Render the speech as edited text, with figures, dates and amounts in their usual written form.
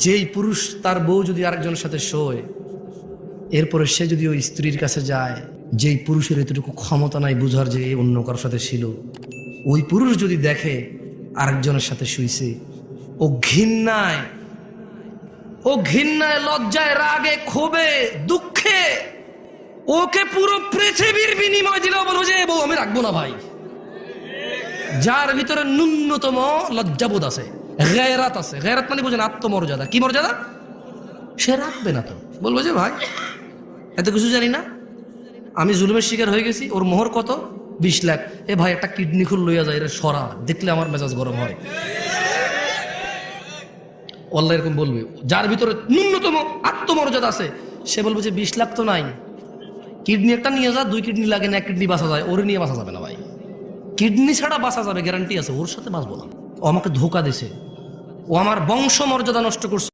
যেই পুরুষ তার বউ যদি আরেকজনের সাথে শোয়, এরপরে সে যদি ওই স্ত্রীর কাছে যায়, যেই পুরুষের এতটুকু ক্ষমতা নাই বুঝার যে অন্য কারোর সাথে ছিল, ওই পুরুষ যদি দেখে আরেকজনের সাথে শুইছে, ও ঘৃণায় লজ্জায় রাগে ক্ষোভে দুঃখে ওকে পুরো পৃথিবীর বিনিময় দিলেও বলবো যে বউ আমি রাখবো না ভাই। যার ভিতরে ন্যূনতম লজ্জাবোধ আছে, গায়রাত আছে, গায়রাত মানে বোঝেন আত্মমর্যাদা, কি মর্যাদা, সে রাখবে না। তো বলবো যে ভাই এত কিছু জানি না, আমি জুলুমের শিকার হয়ে গেছি, ওর মোহর কত 20 লাখ, এ ভাই একটা কিডনি খুল লইয়া যায়, এর সরা দেখলে আমার মেজাজ গরম হয়। আল্লাহ এরকম বলবে, যার ভিতরে ন্যূনতম আত্মমর্যাদা আছে সে বলবে যে 20 লাখ তো নাই, কিডনি একটা নিয়ে যা, 2 কিডনি লাগে না, 1 কিডনি বাঁচা যায়, ওর নিয়ে বাঁচা যাবে না ভাই, কিডনি ছাড়া বাঁচা যাবে গ্যারান্টি আছে, ওর সাথে বাঁচবো না। ও আমাকে ধোকা দিছে, ও আমার বংশ মর্যাদা নষ্ট করছে।